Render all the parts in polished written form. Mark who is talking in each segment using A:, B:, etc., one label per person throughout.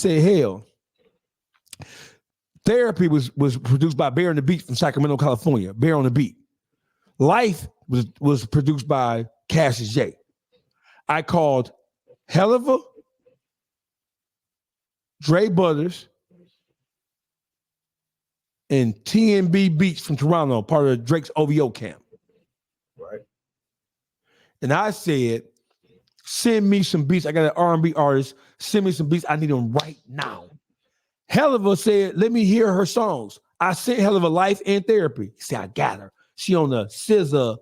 A: said, hell, Therapy was produced by Bear on the Beat from Sacramento, California. Bear on the Beat. Life was produced by Cassius J. I called Helliver, Dre Butters, and TNB Beats from Toronto, part of Drake's OVO camp.
B: Right.
A: And I said, send me some beats. I got an R&B artist. Send me some beats. I need them right now. Helliver said, let me hear her songs. I sent Helliver Life and Therapy. He said, I got her. She on the SZA,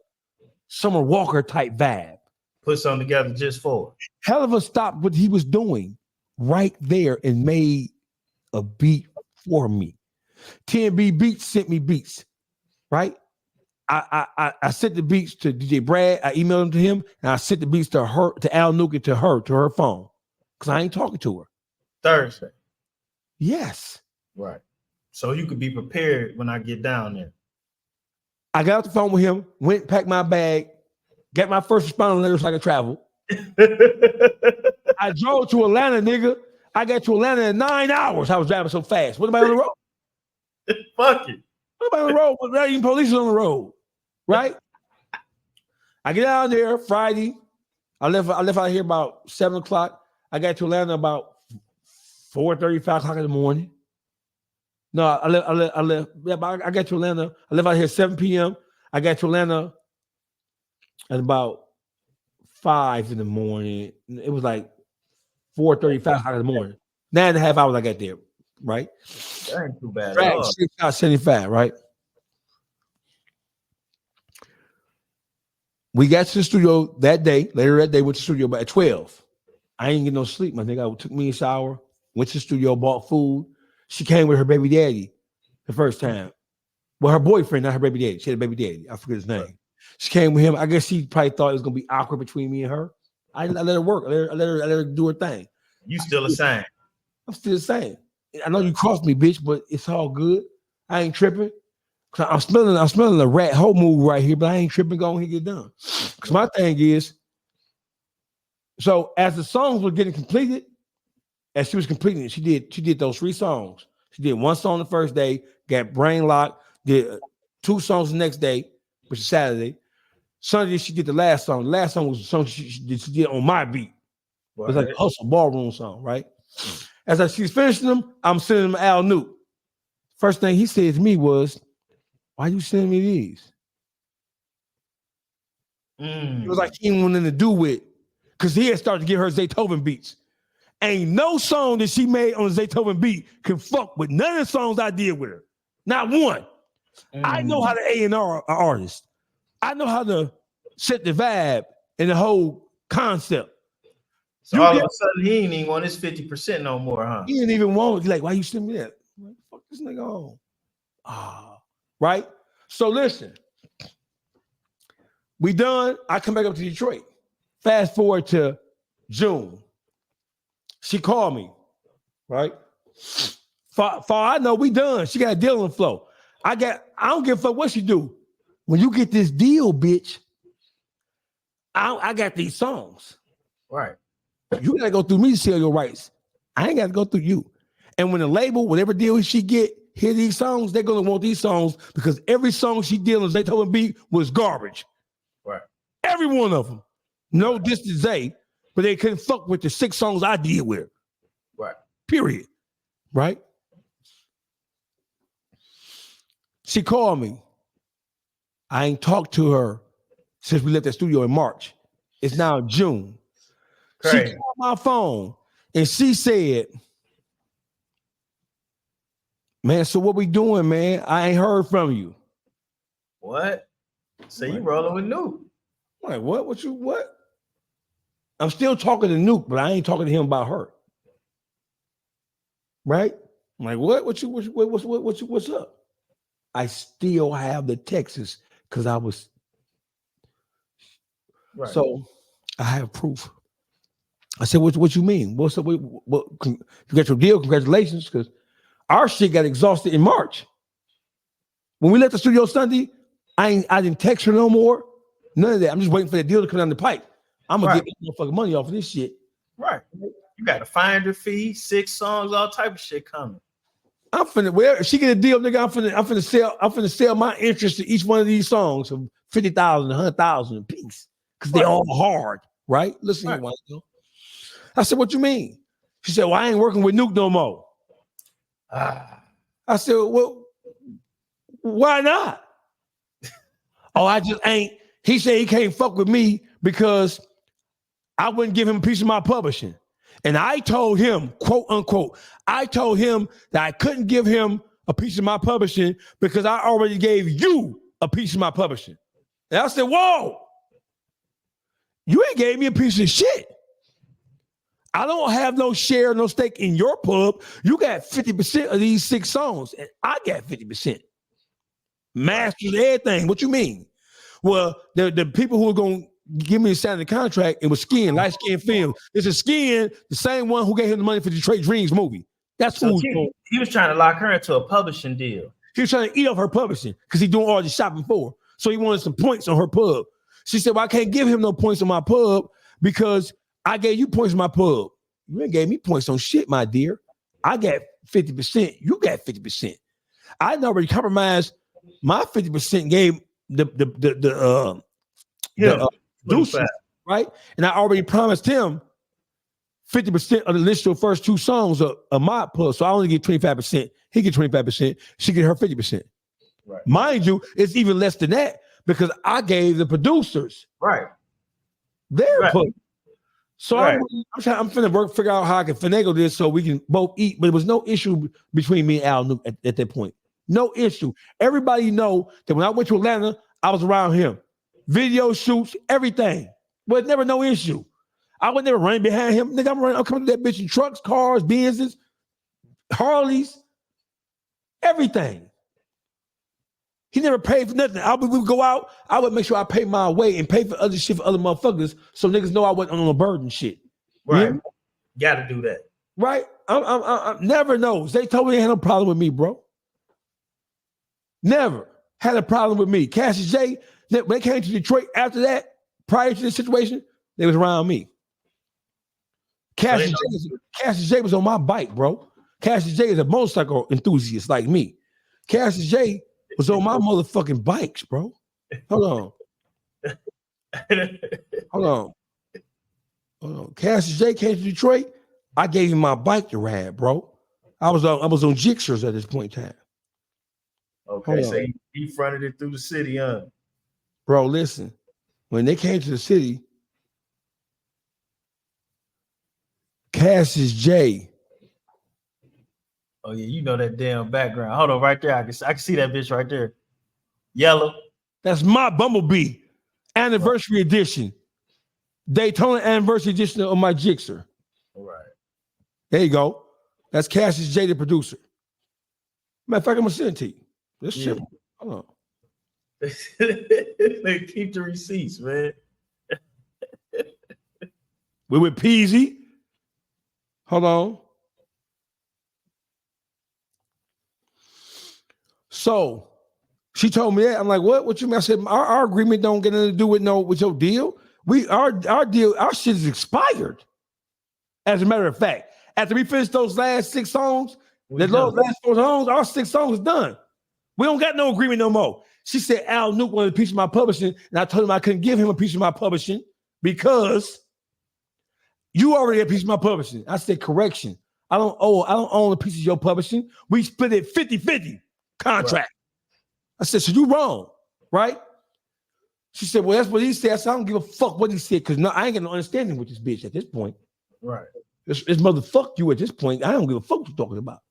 A: Summer Walker type vibe.
B: Put something together just for her.
A: Helliver stopped what he was doing right there and made a beat for me. TNB Beats sent me beats, right? I sent the beats to DJ Brad. I emailed them to him, and I sent the beats to her, to Al Nuke, to her phone, because I ain't talking to her.
B: Thursday.
A: Yes.
B: Right. So you could be prepared when I get down there.
A: I got off the phone with him, went, packed my bag, got my first responder letter so I could travel. I drove to Atlanta, nigga. I got to Atlanta in 9 hours. I was driving so fast. What about on the road?
B: Fuck it.
A: What about on the road? Not even police on the road, right? I get out there Friday. I left out here about 7 o'clock. I got to Atlanta about 4:30, 5 o'clock in the morning. No, I left. Yeah, but I got to Atlanta. I left out here 7 p.m. I got to Atlanta at about 5 in the morning. It was like 4:30, 5 o'clock in the morning. 9.5 hours I got there, right?
B: That ain't too bad.
A: Right, 6 hours, 75, right? We got to the studio that day. Later that day, went to the studio by 12. I ain't get no sleep, my nigga. I took me a shower, went to the studio, bought food. She came with her baby daddy the first time. Well, her boyfriend, not her baby daddy. She had a baby daddy. I forget his name. She came with him. I guess she probably thought it was gonna be awkward between me and her. I let her work. I let her do her thing.
B: You still the same.
A: I'm still the same. I know you crossed me, bitch, but it's all good. I ain't tripping. I'm smelling the rat hole move right here, but I ain't tripping. Go ahead and get done. Because my thing is, so as the songs were getting completed, as she was completing it, she did those 3 songs. She did 1 song the first day, got brain locked, did 2 songs the next day, which is Saturday. Sunday, she did the last song. The last song was a song she did on my beat. Right. It was like a hustle ballroom song, right? As she's finishing them, I'm sending them Al Nuke. First thing he said to me was, why you sending me these? It was like he didn't want nothing to do with, because he had started to get her Zaytoven beats. Ain't no song that she made on the Zaytoven beat can fuck with none of the songs I did with her. Not one. I know how to A&R an artist. I know how to set the vibe and the whole concept.
B: So all of a sudden, he ain't even want his 50% no more, huh?
A: He didn't even want it. He's like, why you send me that? I'm like, fuck this nigga on. Right? So listen. We done. I come back up to Detroit. Fast forward to June. She called me, right? For I know we done. She got a deal on the flow. I don't give a fuck what she do. When you get this deal, bitch, I got these songs.
B: Right.
A: You gotta go through me to sell your rights. I ain't gotta go through you. And when the label, whatever deal she get, hear these songs, they're gonna want these songs because every song she did on Zaytoven beat was garbage.
B: Right.
A: Every one of them. No diss to Zay, but they couldn't fuck with the 6 songs I did with her.
B: Right.
A: Period. Right? She called me. I ain't talked to her since we left the studio in March. It's now June. Crazy. She called my phone and she said, man, so what we doing, man? I ain't heard from you.
B: What? So you rolling with Nuke.
A: I'm like, what? What? I'm still talking to Nuke, but I ain't talking to him about her. Right? I'm like, what? What's up? I still have the texts because I was right. So I have proof. I said, what you mean? What's up? You got your deal? Congratulations, because our shit got exhausted in March. When we left the studio Sunday, I didn't text her no more. None of that. I'm just waiting for the deal to come down the pipe. I'm gonna get this motherfucking money off of this shit.
B: Right. You got a finder fee, 6 songs, all type of shit coming.
A: I'm finna, well, if she get a deal, nigga, I'm finna sell my interest to each one of these songs for 50,000, 100,000 a piece. Because they all hard, right? Listen here, Juan-o. I said, what you mean? She said, well, I ain't working with Nuke no more. I said, well, why not? Oh, I just ain't. He said he can't fuck with me because I wouldn't give him a piece of my publishing. And I told him, quote unquote, I told him that I couldn't give him a piece of my publishing because I already gave you a piece of my publishing. And I said, whoa, you ain't gave me a piece of shit. I don't have no share, no stake in your pub. You got 50% of these 6 songs, and I got 50%. Masters, everything. What you mean? Well, the people who are going to give me the sign of the contract, it was Skin, Light Skin Film. It's a Skin, the same one who gave him the money for the Detroit Dreams movie. That's who
B: he was trying to lock her into a publishing deal.
A: He was trying to eat off her publishing because he's doing all the shopping for her. So he wanted some points on her pub. She said, well, I can't give him no points on my pub because I gave you points on my pub. You ain't gave me points on shit, my dear. I got 50%. You got 50%. I already compromised my 50%, gave the producer, right? And I already promised him 50% of the initial first 2 songs of my pub. So I only get 25%. He get 25%. She get her 50%.
B: Right.
A: Mind you, it's even less than that because I gave the producers their pub. So I'm finna figure out how I can finagle this so we can both eat. But there was no issue between me and Al Nuke at that point. No issue. Everybody know that when I went to Atlanta, I was around him. Video shoots, everything. But never no issue. I would never run behind him. Nigga, I'm coming to that bitch in trucks, cars, Benzes, Harleys, everything. He never paid for nothing. We would go out, I would make sure I pay my way and pay for other shit for other motherfuckers so niggas know I wasn't on a burden shit.
B: Right. Yeah? Gotta do that.
A: Right? I never knows. They told me they had no problem with me, bro. Never had a problem with me. Cassius J, when they came to Detroit after that, prior to this situation, they was around me. Cassius J was on my bike, bro. Cassius J is a motorcycle enthusiast like me. Cassius J was on my motherfucking bikes, bro. Hold on. Cassius J came to Detroit. I gave him my bike to ride, bro. I was on Jixers at this point in time.
B: Okay, so he fronted it through the city, huh?
A: Bro, listen. When they came to the city, Cassius J.
B: Oh yeah, you know that damn background. Hold on, right there. I can see that bitch right there. Yellow.
A: That's my Bumblebee anniversary edition. Daytona anniversary edition of my Jixer.
B: All right.
A: There you go. That's Cassius J, the producer. Matter of fact, I'm gonna send it to you. This shit. Hold on.
B: They keep the receipts, man.
A: We're with Peasy. Hold on. So she told me that. I'm like, what? What you mean? I said, our agreement don't get anything to do with your deal. Our deal, our shit is expired. As a matter of fact, after we finished those last 6 songs, our 6 songs is done. We don't got no agreement no more. She said Al Nuke wanted a piece of my publishing, and I told him I couldn't give him a piece of my publishing because you already had a piece of my publishing. I said, correction. I don't own a piece of your publishing. We split it 50-50 contract. Right. I said, so you wrong, right? She said, well, that's what he said. I said, I don't give a fuck what he said because I ain't got no understanding with this bitch at this point.
B: Right.
A: It's motherfuck you at this point. I don't give a fuck what you're talking about.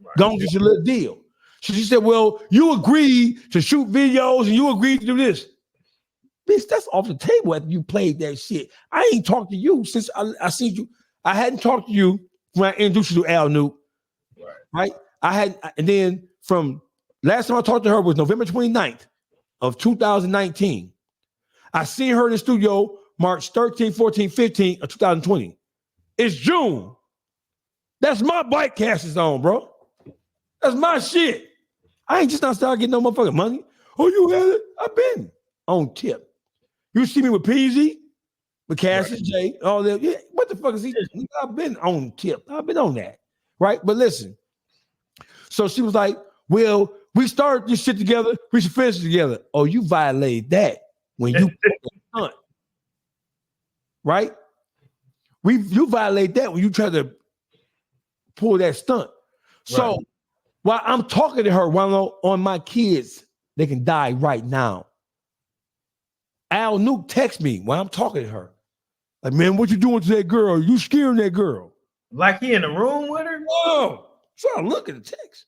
A: Right. Don't get your little deal. So she said, well, you agreed to shoot videos and you agreed to do this. Bitch, that's off the table after you played that shit. I ain't talked to you since I seen you. I hadn't talked to you when I introduced you to Al Nuke. Right? And then from last time I talked to her was November 29th of 2019. I seen her in the studio March 13, 14, 15 of 2020. It's June. That's my bike Cassius on, bro. That's my shit. I ain't just not started getting no motherfucking money. Oh, you had it? I've been on tip. You see me with Peasy, with Cassius J, all that. Yeah, What the fuck is he? I've been on tip. I've been on that. Right? But listen. So she was like, well, we started this shit together. We should finish it together. Oh, you violated that when you stunt. Right? You violate that when you try to pull that stunt. So while I'm talking to her, while on my kids, they can die right now. Al Nuke texts me while I'm talking to her. Like, man, what you doing to that girl? You scaring that girl.
B: Like he in the room with her?
A: Whoa. So I look at the text.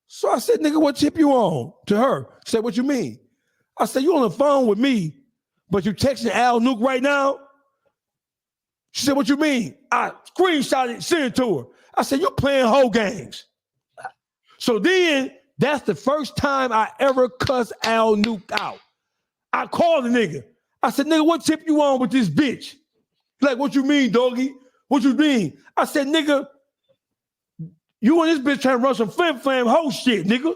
A: So I said, nigga, what tip you on? To her. She said, what you mean? I said, you on the phone with me, but you texting Al Nuke right now? She said, what you mean? I screenshot it, sent it to her. I said, you playing whole games. So then, that's the first time I ever cussed Al Nuke out. I called the nigga. I said, nigga, what tip you on with this bitch? Like, what you mean, doggy? What you mean? I said, nigga, you and this bitch trying to run some flim-flam hoe shit, nigga.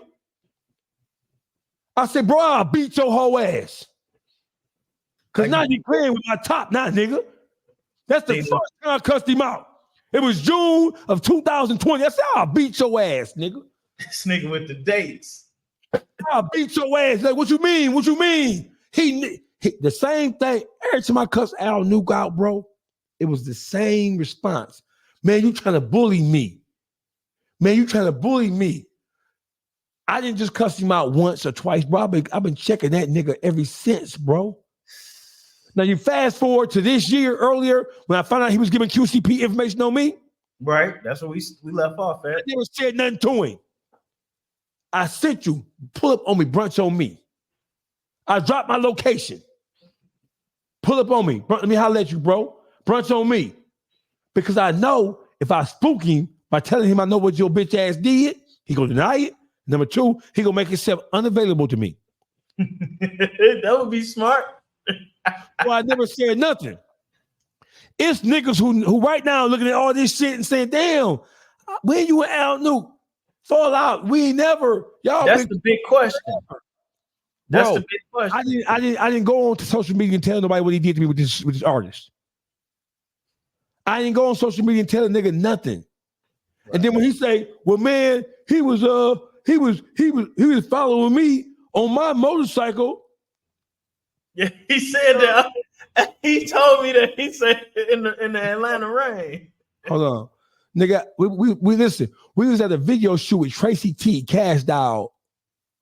A: I said, bro, I'll beat your whole ass. Because now you playing with my top now, nigga. That's the first time I cussed him out. It was June of 2020. I said, I'll beat your ass, nigga.
B: This nigga with the dates.
A: I'll beat your ass. Like, what you mean? What you mean? He the same thing. Every time I cuss Al Nuke out, bro, it was the same response. Man, you trying to bully me. Man, you trying to bully me. I didn't just cuss him out once or twice, bro. I've been checking that nigga ever since, bro. Now you fast forward to this year earlier when I found out he was giving QCP information on me.
B: Right. That's what we left off at.
A: I never said nothing to him. I sent you, pull up on me, brunch on me. I dropped my location. Pull up on me. Let me holler at you, bro. Brunch on me. Because I know if I spook him by telling him I know what your bitch ass did, he gonna deny it. Number two, he gonna make himself unavailable to me.
B: That would be smart.
A: Well, I never said nothing. It's niggas who right now looking at all this shit and saying, damn, when you and Al Nuke fall out, we ain't never, y'all.
B: That's the big question. That's the big
A: question. I didn't go on to social media and tell nobody what he did to me with this artist. I didn't go on social media and tell a nigga nothing. Right. And then when he say, well, man, he was following me on my motorcycle.
B: Yeah, he said that. He told me that. He said in the Atlanta rain.
A: Hold on, nigga. We listen. We was at a video shoot with Tracy T, Cash Doll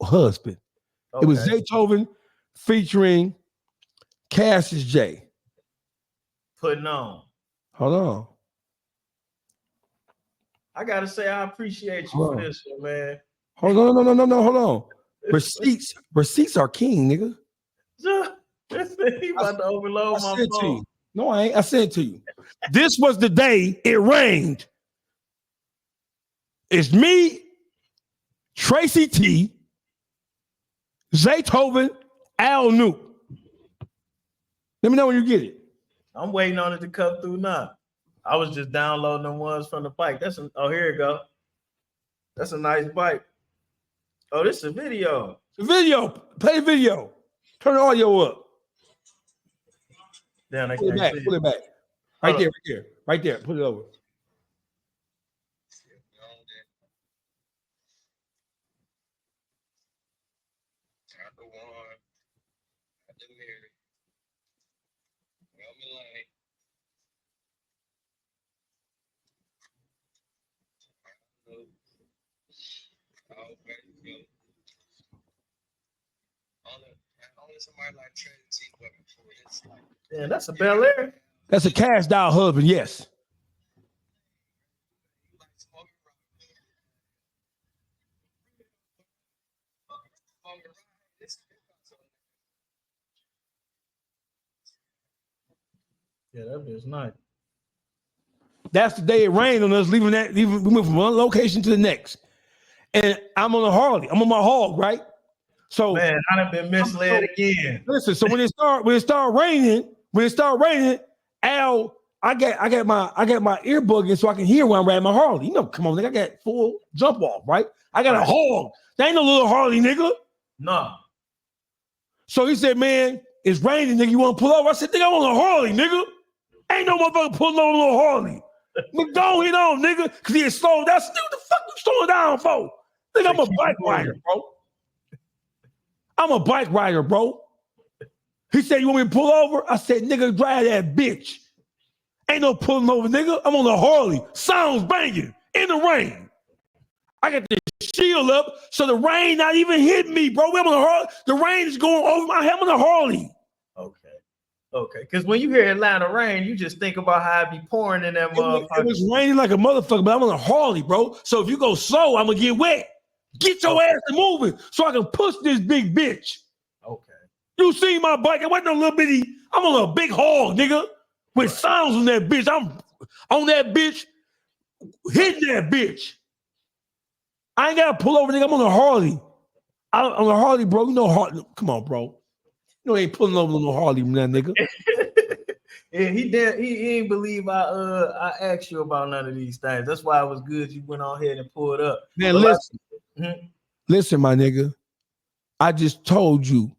A: husband. Okay. It was Zaytoven featuring Cassius J.
B: Putting on.
A: Hold on.
B: I gotta say, I appreciate you for this one, man.
A: Hold on, no. Hold on. Receipts are king, nigga.
B: He about to overload my phone.
A: No, I ain't. I said to you. This was the day it rained. It's me, Tracy T, Zaytoven, Al Nuke. Let me know when you get it.
B: I'm waiting on it to come through now. I was just downloading the ones from the bike. Oh, here you go. That's a nice bike. Oh, this is a video.
A: It's a video. Play the video. Turn the audio up.
B: Damn,
A: pull it back. Pull it back. Right there. Right there. Put it over.
B: Yeah, that's a Bel Air.
A: That's a Cash Doll husband, yes.
B: Yeah, that is nice.
A: That's the day it rained on us, we moved from one location to the next. And I'm on a Harley. I'm on my hog, right? So
B: man, I done been misled again.
A: Listen, so when it started raining, Al, I got my earbud in so I can hear when I'm riding my Harley. You know, come on, nigga, I got full jump off, right? I got a hog. That ain't no little Harley, nigga.
B: No.
A: So he said, man, it's raining, nigga. You want to pull over? I said, nigga, I'm on a Harley, nigga. Ain't no motherfucker pulling over no Harley. Nigga, go ahead on, nigga, because he is slowed down. Nigga, what the fuck you slowing down for? Nigga, I'm a bike rider, bro. I'm a bike rider, bro. He said, you want me to pull over? I said, nigga, drive that bitch. Ain't no pulling over, nigga. I'm on a Harley. Sounds banging in the rain. I got the shield up so the rain not even hitting me, bro. I'm on a Harley. The rain is going over my head. I'm on a Harley.
B: Okay. Because when you hear Atlanta rain, you just think about how it be pouring in that motherfucker.
A: It was raining like a motherfucker, but I'm on a Harley, bro. So if you go slow, I'm going to get wet. Get your ass to moving so I can push this big bitch.
B: Okay.
A: You see my bike? It wasn't no little bitty. I'm on a big hog, nigga, with sounds on that bitch. I'm on that bitch, hitting that bitch. I ain't got to pull over, nigga. I'm on a Harley. On a Harley, bro. You know Harley. Come on, bro. You know, ain't pulling over no Harley, man, nigga.
B: Yeah, he ain't believe I asked you about none of these things. That's why it was good you went on ahead and pulled up.
A: Man, listen. Listen, my nigga. I just told you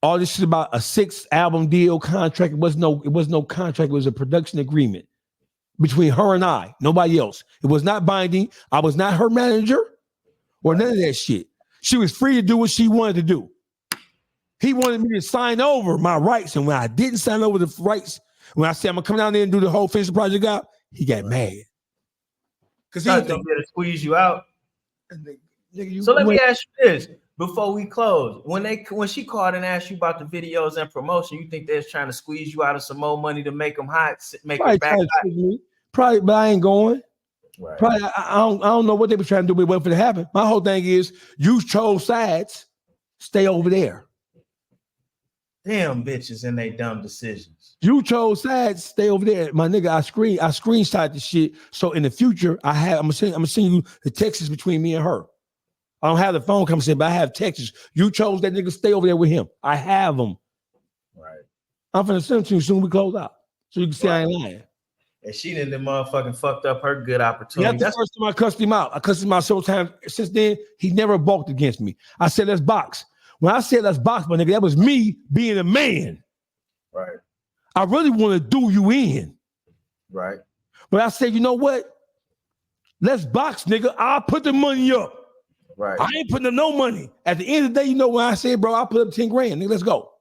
A: all this shit about a 6-album deal contract. It was no contract. It was a production agreement between her and I, nobody else. It was not binding. I was not her manager or none of that shit. She was free to do what she wanted to do. He wanted me to sign over my rights, and when I didn't sign over the rights, when I said I'm gonna come down there and do the whole finish the project out, he got mad.
B: Because he's gonna be able to squeeze you out.
A: Nigga,
B: so let me ask you this before we close. When she called and asked you about the videos and promotion, you think they're trying to squeeze you out of some more money to make them hot, make them back hot?
A: Probably, but I ain't going.
B: Right.
A: Probably, I don't know what they were trying to do, but wait for it to happen. My whole thing is you chose sides, stay over there.
B: Damn bitches and they dumb decisions.
A: You chose sides, stay over there. My nigga, I screenshot the shit. So in the future, I'm gonna send you the texts between me and her. I don't have the phone conversation, but I have texts. You chose that nigga, stay over there with him. I have them.
B: Right.
A: I'm finna send them to you soon we close out. So you can see I ain't lying.
B: And she didn't motherfucking fucked up her good opportunity.
A: That's the first time I cussed him out. I cussed him out several times. Since then, he never balked against me. I said, let's box. When I said let's box, my nigga, that was me being a man.
B: Right.
A: I really want to do you in.
B: Right.
A: But I said, you know what? Let's box, nigga. I'll put the money up.
B: Right.
A: I ain't putting up no money. At the end of the day, you know when I said, bro, I'll put up 10 grand. Nigga, let's go.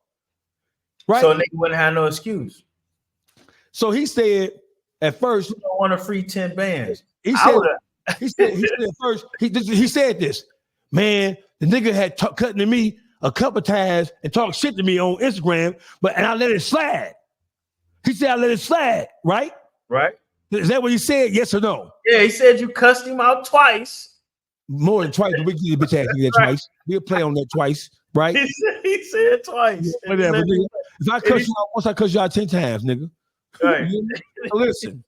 A: Right.
B: So nigga wouldn't have no excuse.
A: So he said at first,
B: you don't want a free 10 bands.
A: He said at first, he said this, man, the nigga had cutting to me a couple of times and talk shit to me on Instagram, and I let it slide. He said I let it slide, right?
B: Right.
A: Is that what he said? Yes or no?
B: Yeah, he said you cussed him out twice.
A: More than twice. We get the bitch ass nigga that twice. We'll play on that twice, right?
B: He said twice.
A: Yeah, whatever, nigga. If I cuss you out once, I cuss you out 10 times, nigga.
B: Right.
A: So listen.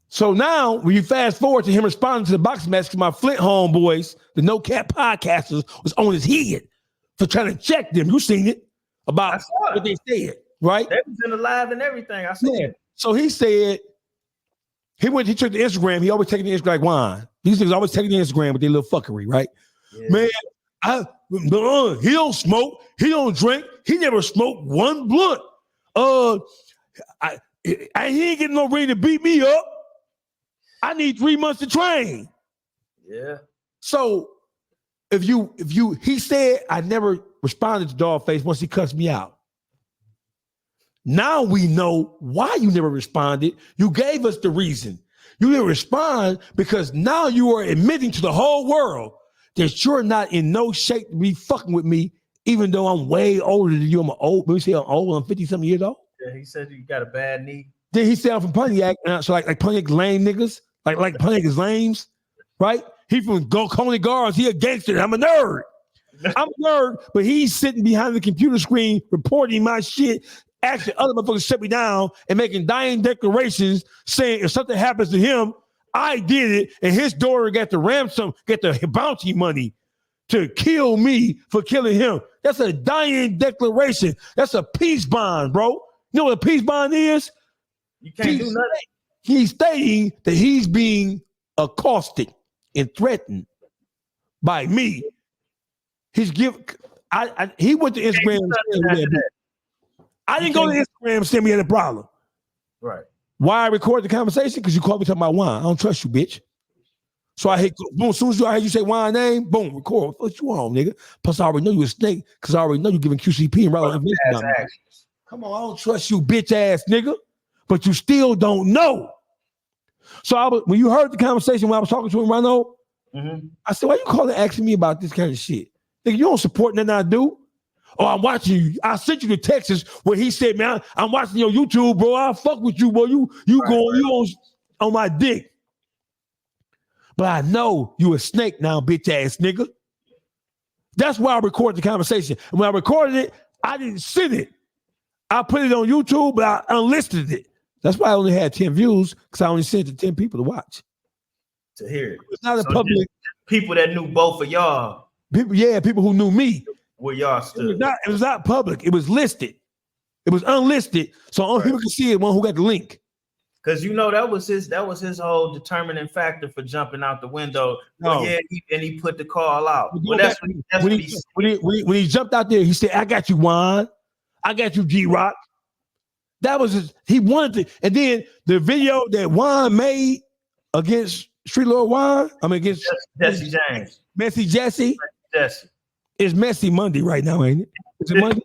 A: So now, when you fast forward to him responding to the boxing match, because my Flint homeboys, the No Cap podcasters, was on his head for trying to check them. You seen it about what they said, right?
B: They was in the live and everything. I saw it.
A: So he said he took the Instagram. He always taking the Instagram like Juan. These niggas always taking the Instagram with their little fuckery, right? Yeah. Man, he don't smoke. He don't drink. He never smoked one blunt. He ain't getting no ring to beat me up. I need 3 months to train.
B: Yeah.
A: So he said I never responded to Dawgface once he cussed me out. Now we know why you never responded. You gave us the reason. You didn't respond because now you are admitting to the whole world that you're not in no shape to be fucking with me, even though I'm way older than you. I'm old. Let me say I'm old. I'm 50-something years old.
B: Yeah, he said you got a bad knee.
A: Then he said I'm from Pontiac. So like Pontiac lame niggas. Like Pontiac is lames, right? He from Coney Guards. He a gangster. I'm a nerd. I'm a nerd, but he's sitting behind the computer screen reporting my shit. Actually, other motherfuckers shut me down and making dying declarations saying if something happens to him, I did it, and his daughter got the bounty money to kill me for killing him. That's a dying declaration. That's a peace bond, bro. You know what a peace bond is?
B: You can't do nothing.
A: He's stating that he's being accosted and threatened by me. He went to Instagram. I didn't go to Instagram and send me any problem.
B: Right.
A: Why I record the conversation? Because you called me talking about wine. I don't trust you, bitch. So I hit, boom, as soon as I heard you say wine name, boom, record. What you on, nigga? Plus, I already know you a snake because I already know you giving QCP and relevant information. Come on, I don't trust you, bitch ass nigga. But you still don't know. So when you heard the conversation when I was talking to him, Juan-o, I said, why you calling asking me about this kind of shit? Nigga, you don't support nothing I do. Oh, I'm watching you. I sent you the Texas where he said, man, I'm watching your YouTube, bro. I'll fuck with you, bro. You on my dick. But I know you a snake now, bitch ass nigga. That's why I recorded the conversation. And when I recorded it, I didn't send it. I put it on YouTube, but I unlisted it. That's why I only had 10 views, because I only sent it to 10 people to watch.
B: To hear it.
A: It's not a public.
B: People that knew both of y'all.
A: People who knew me.
B: Where y'all stood.
A: It was not public. It was listed. It was unlisted. So only people could see it, one who got the link.
B: Because that was his whole determining factor for jumping out the window. No. Yeah, and he put the call out. Well,
A: when he jumped out there, he said, I got you, Juan. I got you, G-Rock. That was he wanted to. And then the video that Juan made against Street Lord Juan, against
B: Jesse James.
A: Messy Jesse.
B: Jesse.
A: It's Messy Monday right now, ain't it? Is it Monday?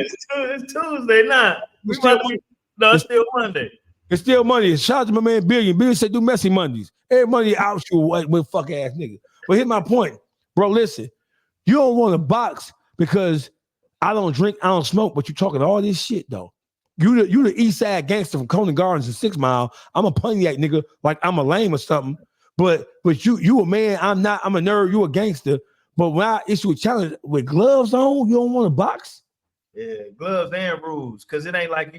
B: It's Tuesday now. It's still Monday.
A: It's still Monday. Shout out to my man Billion. Billion said do Messy Mondays. Every Monday out you with fuck ass nigga. But here's my point. Bro, listen. You don't want to box because I don't drink, I don't smoke, but you talking all this shit though. You the East Side gangster from Coney Gardens and 6 Mile. I'm a Pontiac nigga, like I'm a lame or something. But you a man, I'm not, I'm a nerd, you a gangster. But when I issue a challenge with gloves on, you don't want to box?
B: Yeah, gloves and rules. Cause it ain't like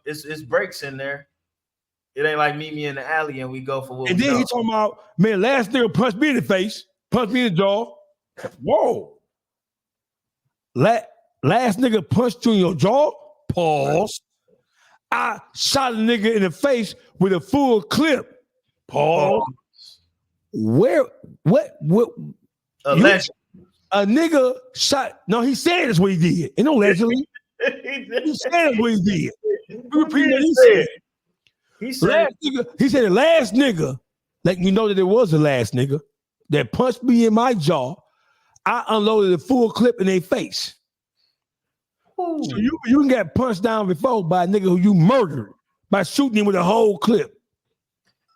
B: it's breaks in there. It ain't like meet me in the alley and we go for what.
A: And then he talking about, man, last nigga punched me in the face, punched me in the jaw. Whoa. Last nigga punched you in your jaw. Pause. I shot a nigga in the face with a full clip. Pause. Where? What?
B: Allegedly.
A: A nigga shot. No, he said that's what he did. And allegedly, he said that's what he did. Repeat what he said. He said the last nigga, like you know that it was the last nigga that punched me in my jaw. I unloaded a full clip in their face. Ooh. So you can get punched down before by a nigga who you murdered by shooting him with a whole clip.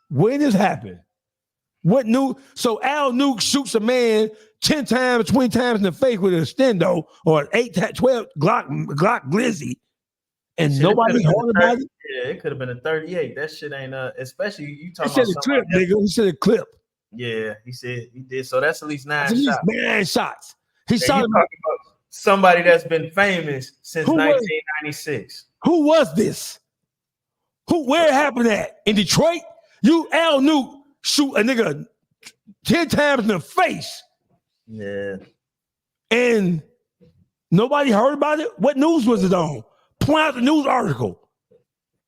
A: When this happened? What new? So Al Nuke shoots a man 10 times, 20 times in the face with a stendo or an 12 Glock Glizzy, and nobody heard about it.
B: Yeah, it could have been a 38. That shit ain't especially you talking
A: about a clip, nigga. He said a clip.
B: Yeah, he said he did. So that's at least 9 shots.
A: 9 shots. He shot
B: about somebody that's been famous since 1996.
A: Who was this? Where it happened at? In Detroit? You Al Nuke shoot a nigga 10 times in the face.
B: Yeah.
A: And nobody heard about it? What news was it on? Point out the news article.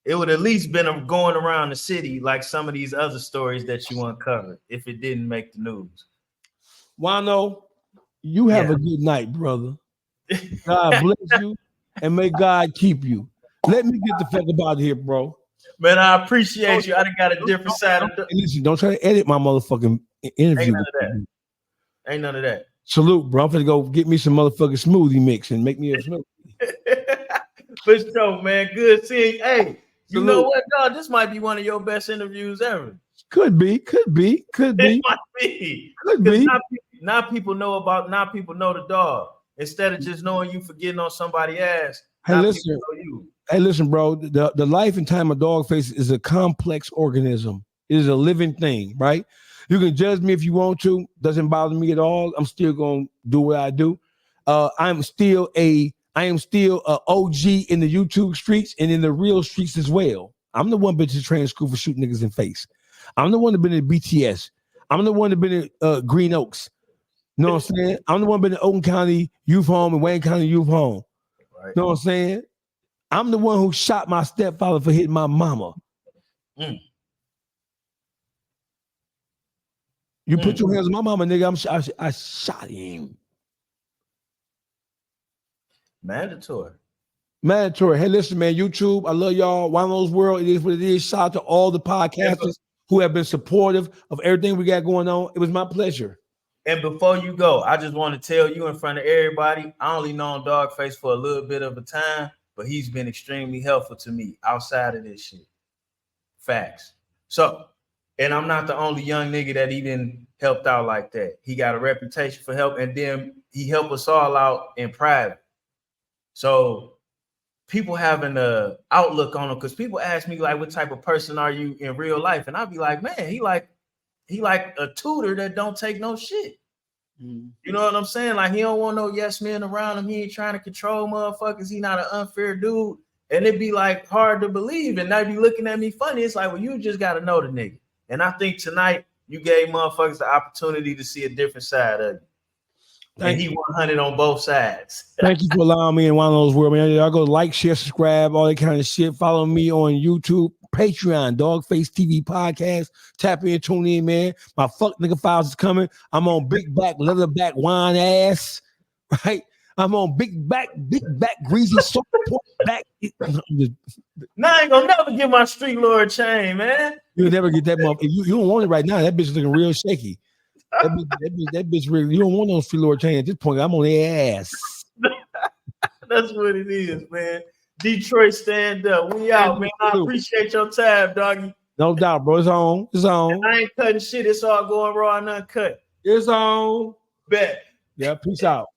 B: It would at least been going around the city like some of these other stories that you uncovered if it didn't make the news.
A: Juan-o, you have a good night, brother. God bless you and may God keep you. Let me get the fuck up out of here, bro.
B: Man, I appreciate you. I done got a different side of the.
A: Listen, don't try to edit my motherfucking interview.
B: Ain't none of that.
A: Salute, bro. I'm finna go get me some motherfucking smoothie mix and make me a smoothie.
B: For sure, man. Good seeing you. Hey, you know what, dog? This might be one of your best interviews ever.
A: Could be.
B: It might be.
A: Could be.
B: Now people know the dog. Instead of just knowing you for getting on somebody's ass.
A: Hey, listen, bro. The life and time of Dawgface is a complex organism. It is a living thing, right? You can judge me if you want to. Doesn't bother me at all. I'm still gonna do what I do. I am still a OG in the YouTube streets and in the real streets as well. I'm the one been to training school for shooting niggas in face. I'm the one that been in BTS. I'm the one that been in Green Oaks. You know what I'm saying? I'm the one been in Oakland County Youth Home and Wayne County Youth Home. Right. You know what I'm saying? I'm the one who shot my stepfather for hitting my mama. You put your hands on my mama, nigga. I shot him.
B: Mandatory.
A: Mandatory. Hey, listen, man, YouTube, I love y'all. Juan-o's World, it is what it is. Shout out to all the podcasters who have been supportive of everything we got going on. It was my pleasure.
B: And before you go, I just want to tell you in front of everybody, I only known Dawgface for a little bit of a time, but he's been extremely helpful to me outside of this shit. Facts. So, and I'm not the only young nigga that even helped out like that. He got a reputation for help, and then he helped us all out in private. So people having a outlook on him, because people ask me like, what type of person are you in real life? And I'll be like, man, he like a tutor that don't take no shit. You know what I'm saying? Like, he don't want no yes men around him. He ain't trying to control motherfuckers. He not an unfair dude. And it'd be like hard to believe. And they'd be looking at me funny. It's like, well, you just got to know the nigga. And I think tonight you gave motherfuckers the opportunity to see a different side of you. And he 100 on both sides.
A: Thank you for allowing me in Juan-o's World, man. Y'all go like, share, subscribe, all that kind of shit. Follow me on YouTube, Patreon, Dawgface TV Podcast. Tap in, tune in, man. My fuck nigga files is coming. I'm on big back, leatherback wine ass, right? I'm on big back, greasy soft pork back.
B: Now I ain't gonna never get my Street Lord chain, man.
A: You'll never get that motherfucker. You don't want it right now. That bitch is looking real shaky. That bitch really, you don't want no Street Lord chain at this point. I'm on their ass.
B: That's what it is, man. Detroit, stand up. We out, man. I appreciate your time, doggy.
A: No doubt, bro. It's on. It's on.
B: And I ain't cutting shit. It's all going raw and uncut.
A: It's on.
B: Bet.
A: Yeah, peace out.